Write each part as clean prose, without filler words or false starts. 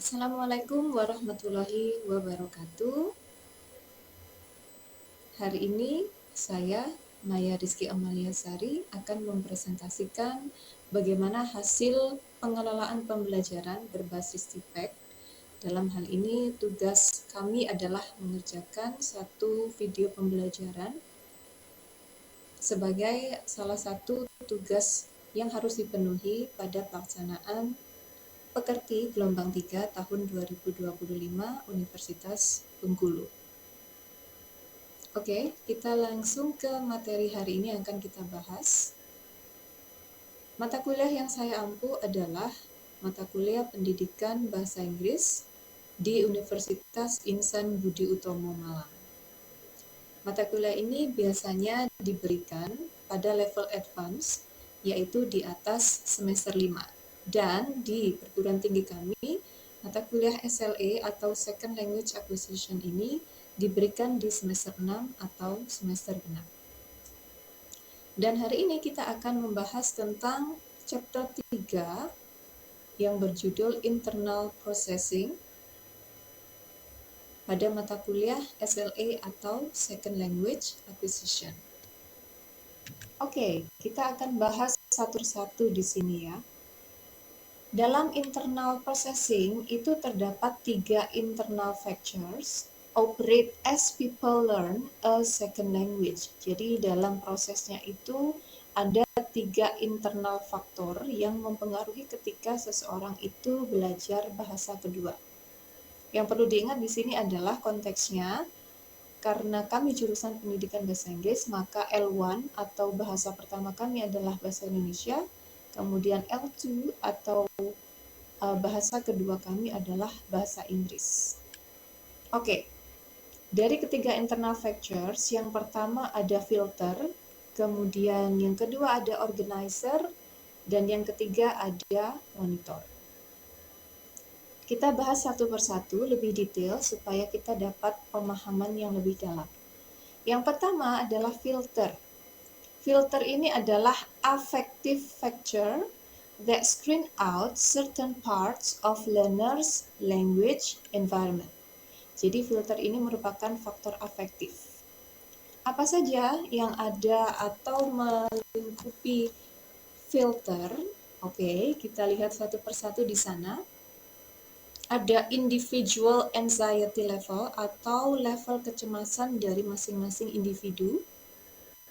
Assalamualaikum warahmatullahi wabarakatuh. Hari ini saya, Maya Rizky Amalia Sari, akan mempresentasikan bagaimana hasil pengelolaan pembelajaran berbasis TPEC. Dalam hal ini, tugas kami adalah mengerjakan satu video pembelajaran sebagai salah satu tugas yang harus dipenuhi pada pelaksanaan Pekerti Gelombang 3 tahun 2025 Universitas Bengkulu. Oke, kita langsung ke materi hari ini yang akan kita bahas. Mata kuliah yang saya ampu adalah mata kuliah Pendidikan Bahasa Inggris di Universitas Insan Budi Utomo Malang. Mata kuliah ini biasanya diberikan pada level advance, yaitu di atas semester 5. Dan di perguruan tinggi kami, mata kuliah SLA atau Second Language Acquisition ini diberikan di semester 6 atau semester 6. Dan hari ini kita akan membahas tentang chapter 3 yang berjudul Internal Processing pada mata kuliah SLA atau Second Language Acquisition. Oke, kita akan bahas satu-satu di sini ya. Dalam internal processing itu terdapat 3 internal factors operate as people learn a second language. Jadi dalam prosesnya itu ada 3 internal faktor yang mempengaruhi ketika seseorang itu belajar bahasa kedua. Yang perlu diingat di sini adalah konteksnya. Karena kami jurusan pendidikan bahasa Inggris, maka L1 atau bahasa pertama kami adalah bahasa Indonesia, kemudian L2 atau bahasa kedua kami adalah bahasa Inggris. Oke, dari ketiga internal factors, yang pertama ada filter, kemudian yang kedua ada organizer, dan yang ketiga ada monitor. Kita bahas satu persatu lebih detail supaya kita dapat pemahaman yang lebih dalam. Yang pertama adalah filter. Filter ini adalah affective factor that screen out certain parts of learner's language environment. Jadi filter ini merupakan faktor afektif. Apa saja yang ada atau melingkupi filter? Oke, kita lihat satu persatu di sana. Ada individual anxiety level atau level kecemasan dari masing-masing individu.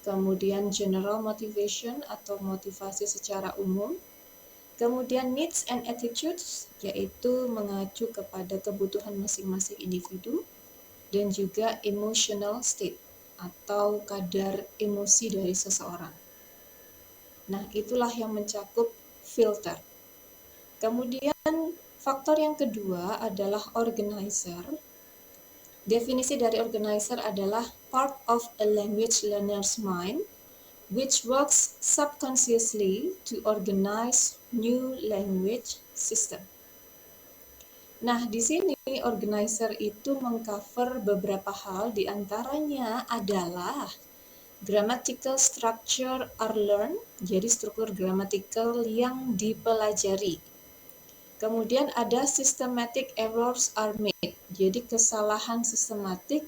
Kemudian general motivation atau motivasi secara umum. Kemudian needs and attitudes, yaitu mengacu kepada kebutuhan masing-masing individu. Dan juga emotional state atau kadar emosi dari seseorang. Nah, itulah yang mencakup filter. Kemudian faktor yang kedua adalah organizer. Definisi dari organizer adalah part of a language learner's mind which works subconsciously to organize new language system. Nah, di sini organizer itu mengcover beberapa hal, diantaranya adalah grammatical structure are learned, jadi struktur gramatikal yang dipelajari. Kemudian ada systematic errors are made, jadi kesalahan sistematik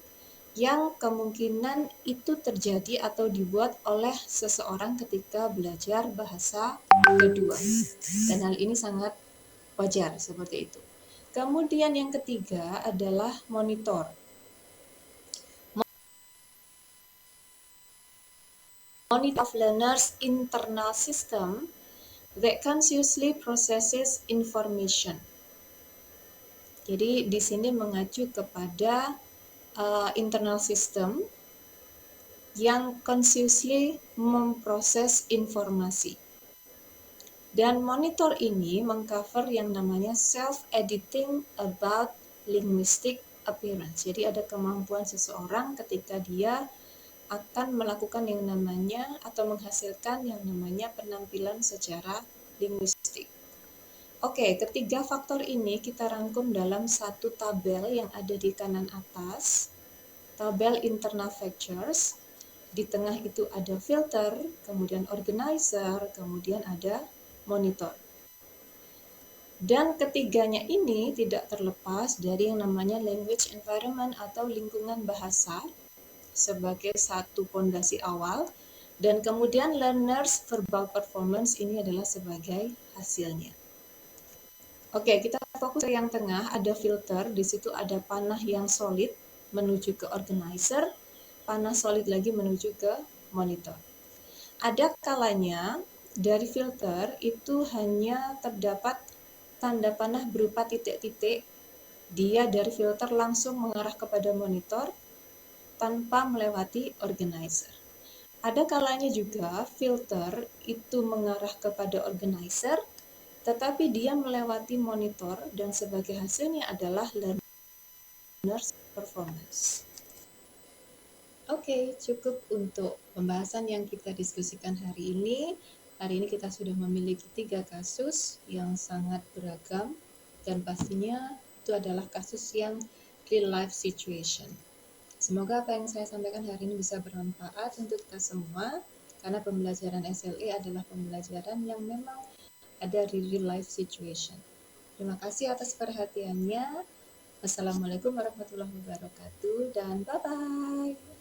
yang kemungkinan itu terjadi atau dibuat oleh seseorang ketika belajar bahasa kedua. Dan hal ini sangat wajar seperti itu. Kemudian yang ketiga adalah monitor. Monitor of learner's internal system that consciously processes information. Jadi di sini mengacu kepada internal system yang consciously memproses informasi. Dan monitor ini mengcover yang namanya self-editing about linguistic appearance. Jadi ada kemampuan seseorang ketika dia akan melakukan yang namanya atau menghasilkan yang namanya penampilan secara linguistik. Oke, ketiga faktor ini kita rangkum dalam satu tabel yang ada di kanan atas. Tabel internal factors. Di tengah itu ada filter, kemudian organizer, kemudian ada monitor. Dan ketiganya ini tidak terlepas dari yang namanya language environment atau lingkungan bahasa sebagai satu fondasi awal, dan kemudian learners verbal performance ini adalah sebagai hasilnya. Oke, kita fokus ke yang tengah, ada filter, di situ ada panah yang solid menuju ke organizer, panah solid lagi menuju ke monitor. Ada kalanya dari filter itu hanya terdapat tanda panah berupa titik-titik, dia dari filter langsung mengarah kepada monitor tanpa melewati organizer. Ada kalanya juga filter itu mengarah kepada organizer, tetapi dia melewati monitor dan sebagai hasilnya adalah learners performance. Oke, cukup untuk pembahasan yang kita diskusikan hari ini. Hari ini kita sudah memiliki 3 kasus yang sangat beragam dan pastinya itu adalah kasus yang real life situation. Semoga apa yang saya sampaikan hari ini bisa bermanfaat untuk kita semua, karena pembelajaran SLE adalah pembelajaran yang memang ada di real life situation. Terima kasih atas perhatiannya. Wassalamualaikum warahmatullahi wabarakatuh dan bye-bye.